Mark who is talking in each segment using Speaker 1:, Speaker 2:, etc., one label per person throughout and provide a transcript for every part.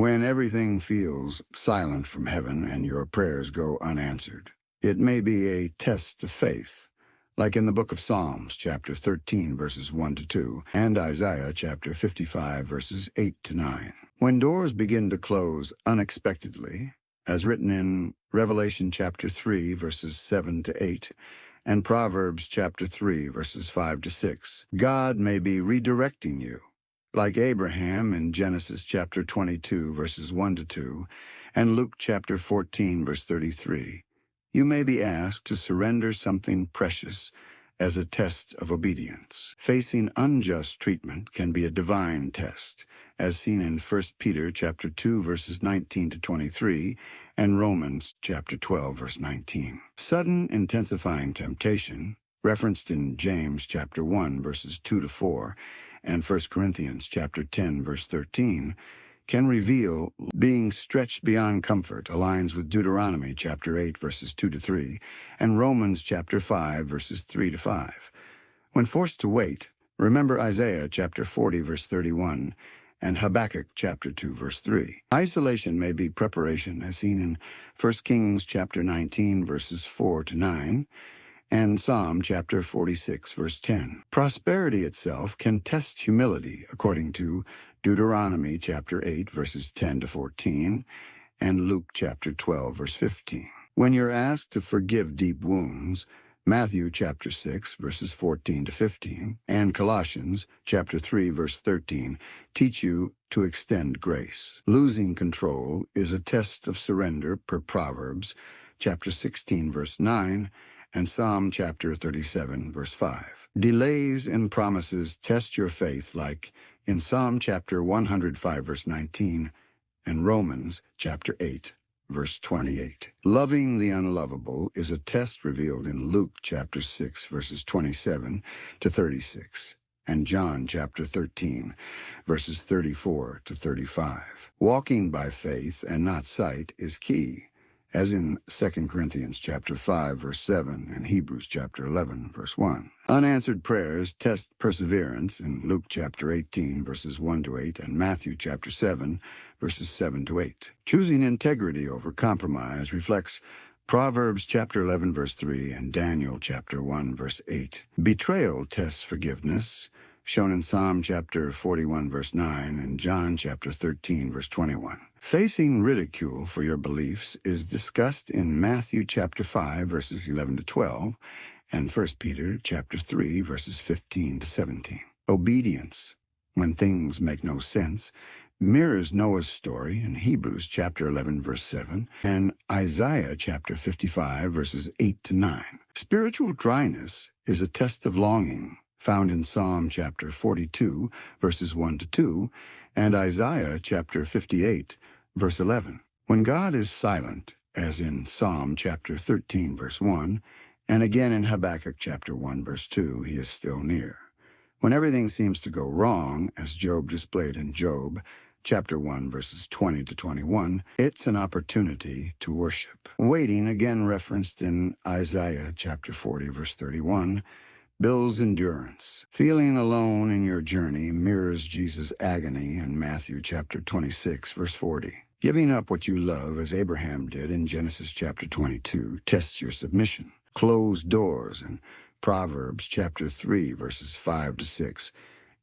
Speaker 1: When everything feels silent from heaven and your prayers go unanswered, it may be a test of faith, like in the book of Psalms, chapter 13, verses 1 to 2, and Isaiah, chapter 55, verses 8 to 9. When doors begin to close unexpectedly, as written in Revelation, chapter 3, verses 7 to 8, and Proverbs, chapter 3, verses 5 to 6, God may be redirecting you, like Abraham in Genesis, chapter 22, verses 1 to 2, and Luke, chapter 14, verse 33. You may be asked to surrender something precious as a test of obedience. Facing unjust treatment can be a divine test, as seen in 1 Peter chapter 2, verses 19 to 23, and Romans chapter 12, verse 19. Sudden intensifying temptation, referenced in James chapter 1, verses 2 to 4, and 1 Corinthians chapter 10, verse 13, can reveal being stretched beyond comfort, aligns with Deuteronomy chapter 8, verses 2 to 3, and Romans chapter 5, verses 3 to 5. When forced to wait, remember Isaiah chapter 40, verse 31, and Habakkuk chapter 2, verse 3. Isolation may be preparation, as seen in 1 Kings chapter 19, verses 4 to 9, and Psalm chapter 46, verse 10. Prosperity itself can test humility, according to Deuteronomy chapter 8, verses 10 to 14, and Luke chapter 12, verse 15. When you're asked to forgive deep wounds, Matthew chapter 6, verses 14 to 15, and Colossians chapter 3, verse 13, teach you to extend grace. Losing control is a test of surrender per Proverbs chapter 16, verse 9, and Psalm chapter 37, verse 5. Delays in promises test your faith, like in Psalm chapter 105, verse 19, and Romans chapter 8, verse 28. Loving the unlovable is a test revealed in Luke chapter 6, verses 27 to 36, and John chapter 13, verses 34 to 35. Walking by faith and not sight is key, as in 2 Corinthians chapter 5, verse 7, and Hebrews chapter 11, verse 1. Unanswered prayers test perseverance in Luke chapter 18, verses 1 to 8, and Matthew chapter 7, verses 7 to 8. Choosing integrity over compromise reflects Proverbs chapter 11, verse 3, and Daniel chapter 1, verse 8. Betrayal tests forgiveness, shown in Psalm chapter 41, verse 9, and John chapter 13, verse 21. Facing ridicule for your beliefs is discussed in Matthew chapter 5, verses 11 to 12, and 1 Peter chapter 3, verses 15 to 17. Obedience, when things make no sense, mirrors Noah's story in Hebrews chapter 11, verse 7, and Isaiah chapter 55, verses 8 to 9. Spiritual dryness is a test of longing, found in Psalm chapter 42, verses 1 to 2, and Isaiah chapter 58, verse 11. When God is silent, as in Psalm chapter 13, verse 1, and again in Habakkuk chapter 1, verse 2, he is still near. When everything seems to go wrong, as Job displayed in Job chapter 1, verses 20 to 21, it's an opportunity to worship. Waiting, again referenced in Isaiah chapter 40, verse 31, builds endurance. Feeling alone in your journey mirrors Jesus' agony in Matthew chapter 26, verse 40. Giving up what you love, as Abraham did in Genesis chapter 22, tests your submission. Closed doors in Proverbs chapter 3, verses 5 to 6,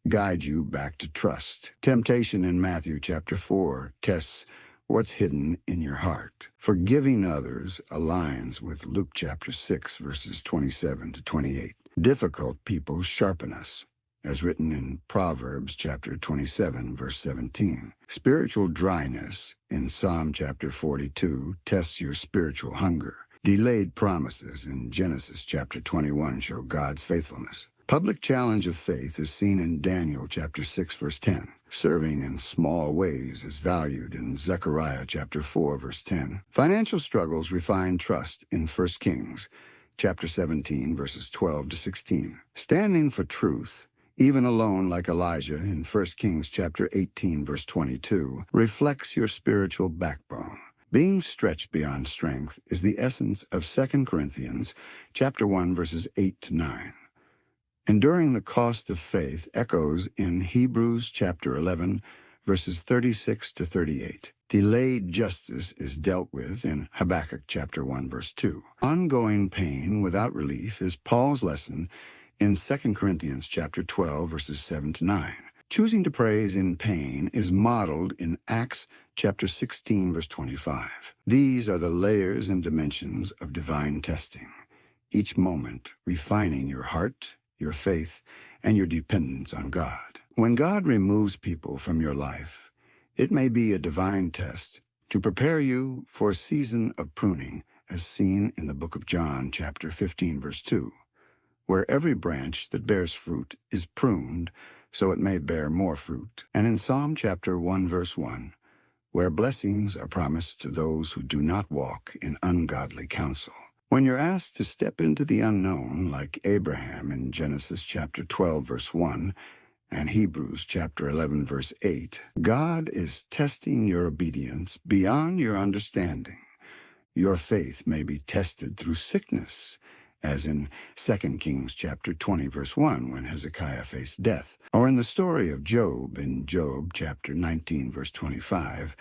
Speaker 1: guide you back to trust. Temptation in Matthew chapter 4 tests what's hidden in your heart. Forgiving others aligns with Luke chapter 6, verses 27 to 28. Difficult people sharpen us, as written in Proverbs chapter 27, verse 17. Spiritual dryness in Psalm chapter 42 tests your spiritual hunger. Delayed promises in Genesis chapter 21 show God's faithfulness. Public challenge of faith is seen in Daniel chapter 6, verse 10. Serving in small ways is valued in Zechariah chapter 4, verse 10. Financial struggles refine trust in 1 Kings chapter 17, verses 12 to 16. Standing for truth, even alone like Elijah in 1 Kings chapter 18, verse 22, reflects your spiritual backbone. Being stretched beyond strength is the essence of 2 Corinthians chapter 1, verses 8 to 9. Enduring the cost of faith echoes in Hebrews chapter 11, verses 36 to 38. Delayed justice is dealt with in Habakkuk chapter 1, verse 2. Ongoing pain without relief is Paul's lesson in 2 Corinthians chapter 12, verses 7 to 9. Choosing to praise in pain is modeled in Acts chapter 16, verse 25. These are the layers and dimensions of divine testing, each moment refining your heart, your faith, and your dependence on God. When God removes people from your life, it may be a divine test to prepare you for a season of pruning, as seen in the book of John chapter 15, verse 2, where every branch that bears fruit is pruned so it may bear more fruit. And in Psalm chapter 1, verse 1, where blessings are promised to those who do not walk in ungodly counsel. When you're asked to step into the unknown, like Abraham in Genesis chapter 12, verse 1, and Hebrews chapter 11, verse 8, God is testing your obedience beyond your understanding. Your faith may be tested through sickness, as in 2 Kings chapter 20, verse 1, when Hezekiah faced death, or in the story of Job in Job chapter 19, verse 25,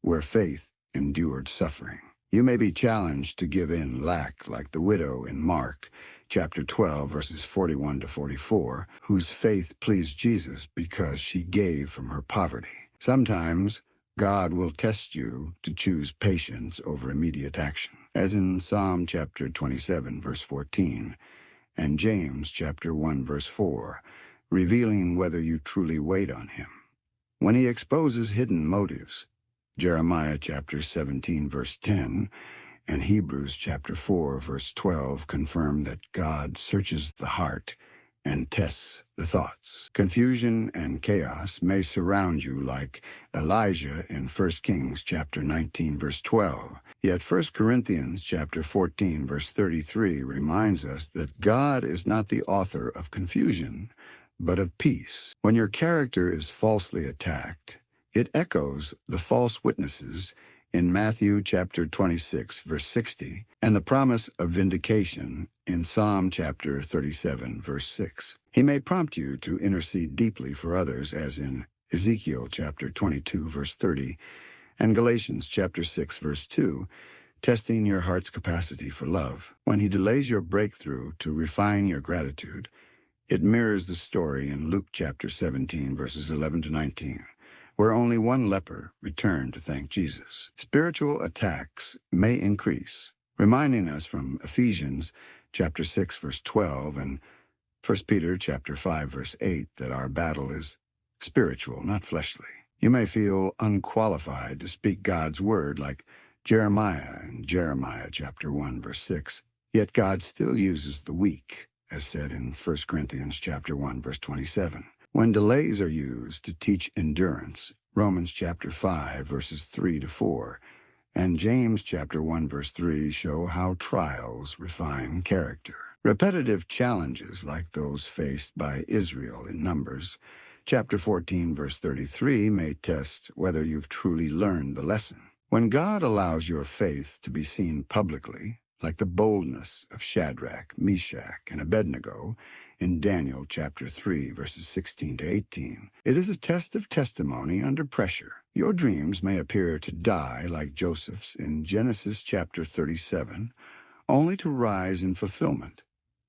Speaker 1: where faith endured suffering. You may be challenged to give in lack like the widow in Mark chapter 12, verses 41 to 44, whose faith pleased Jesus because she gave from her poverty. Sometimes God will test you to choose patience over immediate action, as in Psalm chapter 27, verse 14, and James chapter 1, verse 4, revealing whether you truly wait on him. When he exposes hidden motives, Jeremiah chapter 17, verse 10, and Hebrews chapter 4, verse 12 confirm that God searches the heart and tests the thoughts. Confusion and chaos may surround you like Elijah in 1 Kings chapter 19, verse 12. Yet 1 Corinthians chapter 14, verse 33 reminds us that God is not the author of confusion, but of peace. When your character is falsely attacked, it echoes the false witnesses in Matthew chapter 26, verse 60, and the promise of vindication in Psalm chapter 37, verse 6. He may prompt you to intercede deeply for others, as in Ezekiel chapter 22, verse 30, and Galatians chapter 6, verse 2, testing your heart's capacity for love. When he delays your breakthrough to refine your gratitude, it mirrors the story in Luke chapter 17, verses 11 to 19. Where only one leper returned to thank Jesus. Spiritual attacks may increase, reminding us from Ephesians chapter 6, verse 12, and 1 Peter chapter 5, verse 8, that our battle is spiritual, not fleshly. You may feel unqualified to speak God's word, like Jeremiah in Jeremiah chapter 1, verse 6, yet God still uses the weak, as said in 1 Corinthians chapter 1, verse 27. When delays are used to teach endurance, Romans chapter 5, verses 3 to 4, and James chapter 1, verse 3 show how trials refine character. Repetitive challenges like those faced by Israel in Numbers chapter 14, verse 33 may test whether you've truly learned the lesson. When God allows your faith to be seen publicly, like the boldness of Shadrach, Meshach, and Abednego, in Daniel chapter 3, verses 16 to 18. It is a test of testimony under pressure. Your dreams may appear to die like Joseph's in Genesis chapter 37, only to rise in fulfillment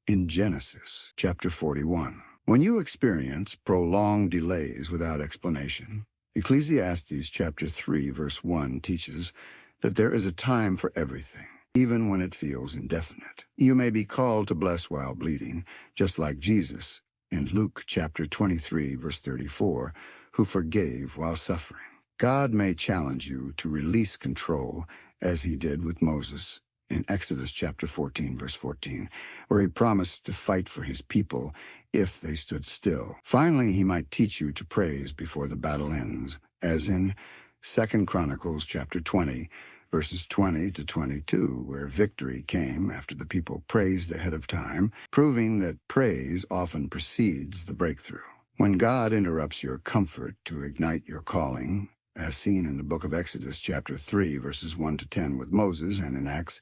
Speaker 1: in Genesis chapter 41. When you experience prolonged delays without explanation, Ecclesiastes chapter 3, verse 1 teaches that there is a time for everything, even when it feels indefinite. You may be called to bless while bleeding, just like Jesus in Luke chapter 23, verse 34, who forgave while suffering. God may challenge you to release control, as he did with Moses in Exodus chapter 14, verse 14, where he promised to fight for his people if they stood still. Finally, he might teach you to praise before the battle ends, as in 2 Chronicles chapter 20, verses 20 to 22, where victory came after the people praised ahead of time, proving that praise often precedes the breakthrough. When God interrupts your comfort to ignite your calling, as seen in the book of Exodus chapter 3, verses 1 to 10 with Moses, and in Acts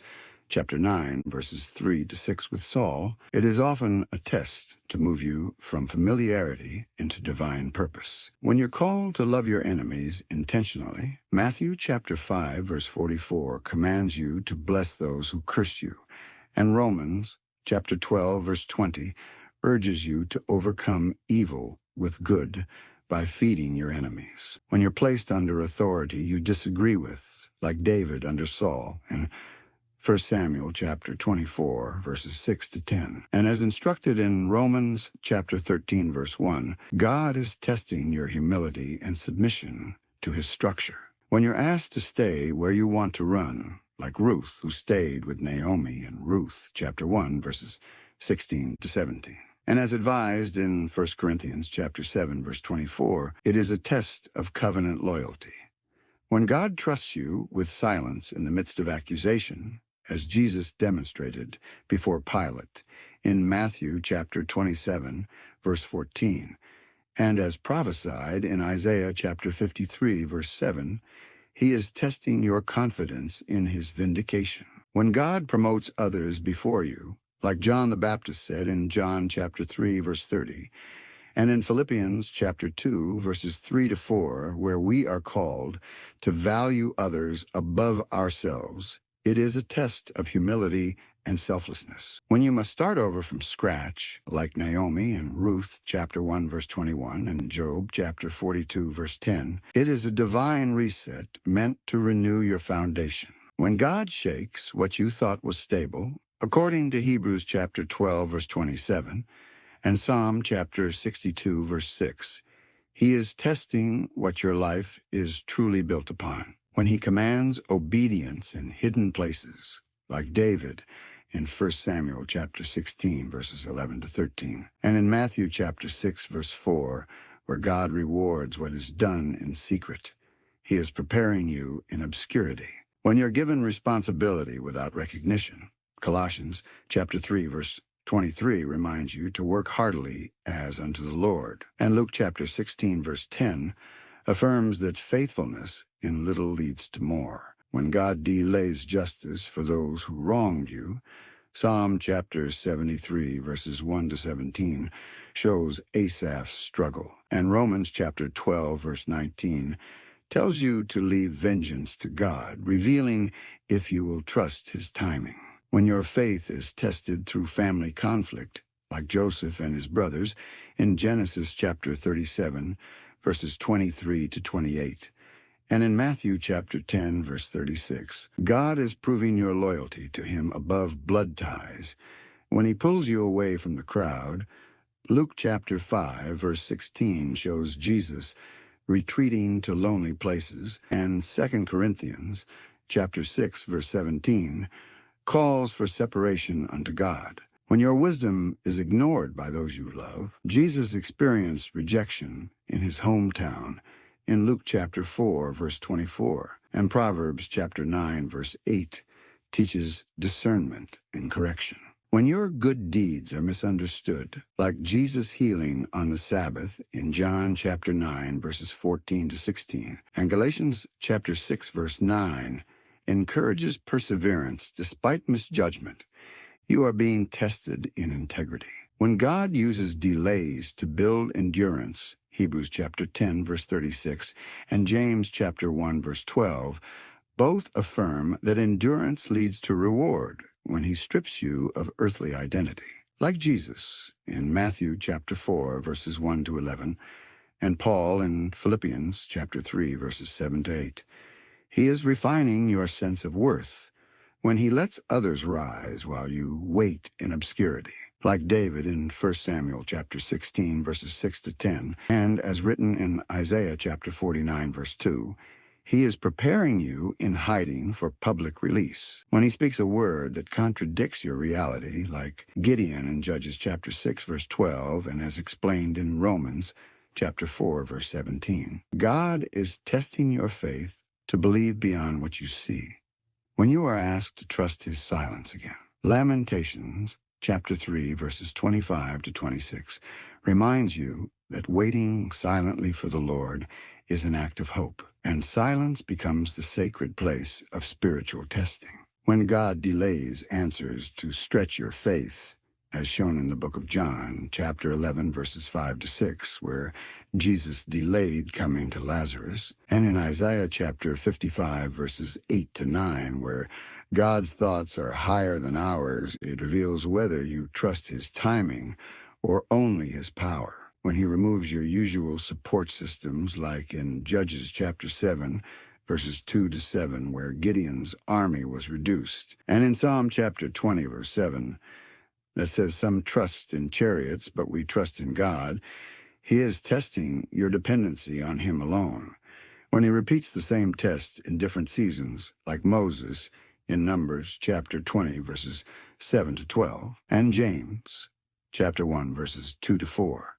Speaker 1: chapter 9, verses 3 to 6 with Saul, it is often a test to move you from familiarity into divine purpose. When you're called to love your enemies intentionally, Matthew chapter 5, verse 44 commands you to bless those who curse you, and Romans chapter 12, verse 20 urges you to overcome evil with good by feeding your enemies. When you're placed under authority you disagree with, like David under Saul, and 1 Samuel chapter 24, verses 6 to 10. And as instructed in Romans chapter 13, verse 1, God is testing your humility and submission to his structure. When you're asked to stay where you want to run, like Ruth, who stayed with Naomi in Ruth chapter 1, verses 16 to 17. And as advised in 1 Corinthians chapter 7, verse 24, it is a test of covenant loyalty. When God trusts you with silence in the midst of accusation, as Jesus demonstrated before Pilate in Matthew chapter 27, verse 14, and as prophesied in Isaiah chapter 53, verse 7, he is testing your confidence in his vindication. When God promotes others before you, like John the Baptist said in John chapter 3, verse 30, and in Philippians chapter 2, verses 3 to 4, where we are called to value others above ourselves, it is a test of humility and selflessness. When you must start over from scratch, like Naomi in Ruth chapter 1, verse 21, and Job chapter 42, verse 10, it is a divine reset meant to renew your foundation. When God shakes what you thought was stable, according to Hebrews chapter 12, verse 27, and Psalm chapter 62, verse 6, he is testing what your life is truly built upon. When he commands obedience in hidden places, like David in 1 Samuel chapter 16, verses 11 to 13, and in Matthew chapter 6, verse 4, where God rewards what is done in secret, he is preparing you in obscurity. When you're given responsibility without recognition, Colossians chapter 3, verse 23 reminds you to work heartily as unto the Lord. And Luke chapter 16, verse 10 affirms that faithfulness in little leads to more. When God delays justice for those who wronged you, Psalm chapter 73, verses 1 to 17 shows Asaph's struggle. And Romans chapter 12, verse 19 tells you to leave vengeance to God, revealing if you will trust his timing. When your faith is tested through family conflict, like Joseph and his brothers in Genesis chapter 37, verses 23 to 28, and in Matthew chapter 10, verse 36, God is proving your loyalty to him above blood ties. When he pulls you away from the crowd, Luke chapter 5, verse 16 shows Jesus retreating to lonely places, and 2 Corinthians chapter 6, verse 17 calls for separation unto God. When your wisdom is ignored by those you love, Jesus experienced rejection in his hometown in Luke chapter 4, verse 24, and Proverbs chapter 9, verse 8 teaches discernment and correction. When your good deeds are misunderstood, like Jesus' healing on the Sabbath in John chapter 9, verses 14 to 16, and Galatians chapter 6, verse 9 encourages perseverance despite misjudgment, you are being tested in integrity. When God uses delays to build endurance, Hebrews chapter 10, verse 36, and James chapter 1, verse 12, both affirm that endurance leads to reward when he strips you of earthly identity. Like Jesus in Matthew chapter 4, verses 1 to 11, and Paul in Philippians chapter 3, verses 7 to 8, he is refining your sense of worth when he lets others rise while you wait in obscurity, like David in 1 Samuel chapter 16, verses 6 to 10, and as written in Isaiah chapter 49, verse 2, he is preparing you in hiding for public release. When he speaks a word that contradicts your reality, like Gideon in Judges chapter 6, verse 12, and as explained in Romans chapter 4, verse 17, God is testing your faith to believe beyond what you see. When you are asked to trust his silence again, Lamentations chapter 3, verses 25 to 26 reminds you that waiting silently for the Lord is an act of hope, and silence becomes the sacred place of spiritual testing. When God delays answers to stretch your faith, as shown in the book of John, chapter 11, verses 5 to 6, where Jesus delayed coming to Lazarus, and in Isaiah chapter 55, verses 8 to 9, where God's thoughts are higher than ours, it reveals whether you trust his timing or only his power. When he removes your usual support systems, like in Judges chapter 7, verses 2 to 7, where Gideon's army was reduced, and in Psalm chapter 20, verse 7, that says, "Some trust in chariots, but we trust in God," he is testing your dependency on him alone. When he repeats the same test in different seasons, like Moses in Numbers chapter 20, verses 7 to 12, and James chapter 1, verses 2 to 4,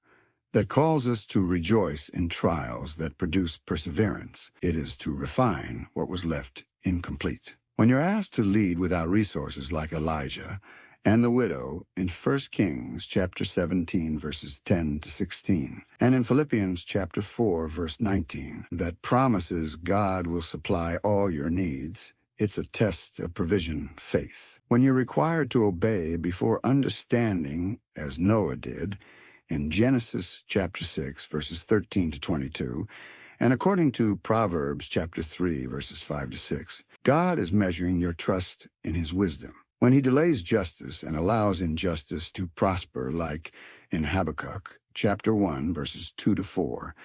Speaker 1: that calls us to rejoice in trials that produce perseverance. It is to refine what was left incomplete. When you're asked to lead without resources like Elijah and the widow in 1 Kings chapter 17, verses 10 to 16, and in Philippians chapter 4, verse 19, that promises God will supply all your needs, it's a test of provision faith. When you're required to obey before understanding, as Noah did, in Genesis chapter 6, verses 13 to 22, and according to Proverbs chapter 3, verses 5 to 6, God is measuring your trust in his wisdom. When he delays justice and allows injustice to prosper, like in Habakkuk chapter 1, verses 2 to 4,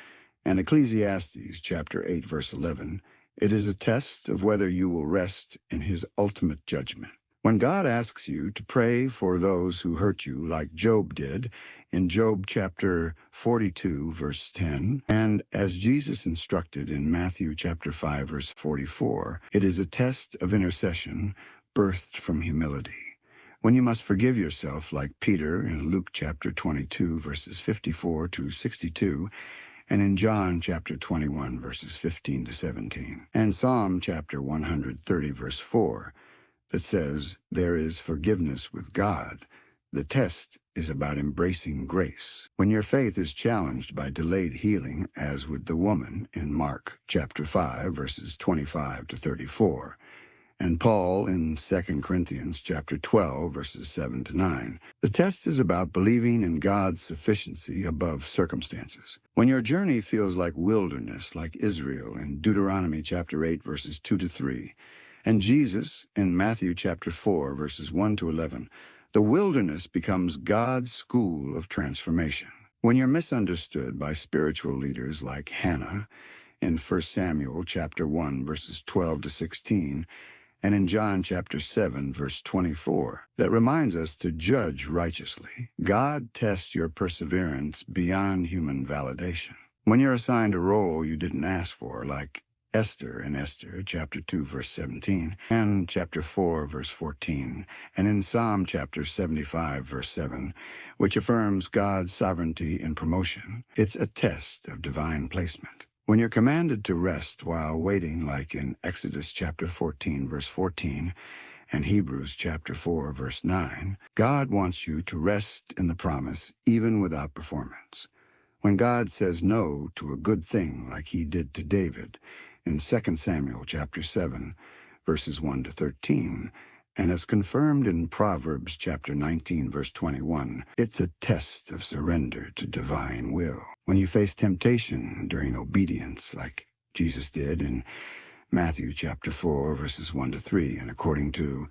Speaker 1: and Ecclesiastes chapter 8, verse 11, it is a test of whether you will rest in his ultimate judgment. When God asks you to pray for those who hurt you, like Job did in Job chapter 42, verse 10, and as Jesus instructed in Matthew chapter 5, verse 44, it is a test of intercession birthed from humility. When you must forgive yourself, like Peter in Luke chapter 22, verses 54 to 62, and in John chapter 21, verses 15 to 17, and Psalm chapter 130, verse 4, that says, "There is forgiveness with God." The test is about embracing grace. When your faith is challenged by delayed healing, as with the woman in Mark chapter 5, verses 25 to 34, and Paul in 2 Corinthians chapter 12, verses 7 to 9. The test is about believing in God's sufficiency above circumstances. When your journey feels like wilderness, like Israel in Deuteronomy chapter 8, verses 2 to 3, and Jesus in Matthew chapter 4, verses 1 to 11, the wilderness becomes God's school of transformation. When you're misunderstood by spiritual leaders like Hannah in 1 Samuel chapter 1, verses 12 to 16, and in John chapter 7, verse 24, that reminds us to judge righteously. God tests your perseverance beyond human validation. When you're assigned a role you didn't ask for, like Esther in Esther chapter 2, verse 17, and chapter 4, verse 14, and in Psalm chapter 75, verse 7, which affirms God's sovereignty in promotion, it's a test of divine placement. When you're commanded to rest while waiting, like in Exodus chapter 14, verse 14, and Hebrews chapter 4, verse 9, God wants you to rest in the promise even without performance. When God says no to a good thing, like he did to David in 2 Samuel chapter 7, verses 1 to 13, and as confirmed in Proverbs chapter 19, verse 21, it's a test of surrender to divine will. When you face temptation during obedience, like Jesus did in Matthew chapter 4, verses 1 to 3, and according to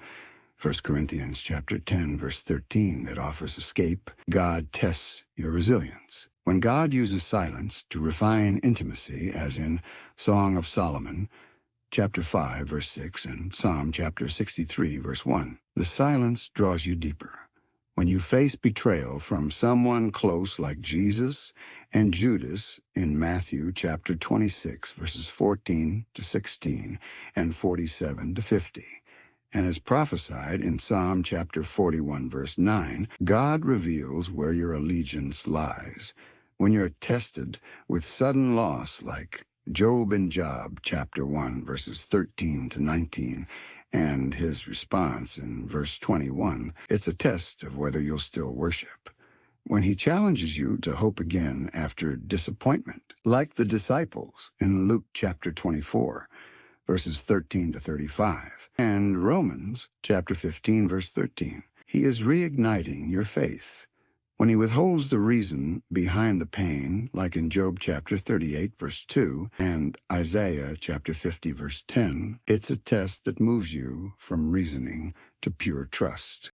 Speaker 1: 1 Corinthians chapter 10, verse 13, that offers escape, God tests your resilience. When God uses silence to refine intimacy, as in Song of Solomon, chapter 5, verse 6, and Psalm chapter 63, verse 1. The silence draws you deeper. When you face betrayal from someone close like Jesus and Judas in Matthew chapter 26, verses 14 to 16 and 47 to 50, and as prophesied in Psalm chapter 41, verse 9, God reveals where your allegiance lies. When you're tested with sudden loss, like Job in Job chapter 1, verses 13 to 19, and his response in verse 21, it's a test of whether you'll still worship. When he challenges you to hope again after disappointment, like the disciples in Luke chapter 24, verses 13 to 35, and Romans chapter 15, verse 13. He is reigniting your faith. When he withholds the reason behind the pain, like in Job chapter 38, verse 2, and Isaiah chapter 50, verse 10, it's a test that moves you from reasoning to pure trust.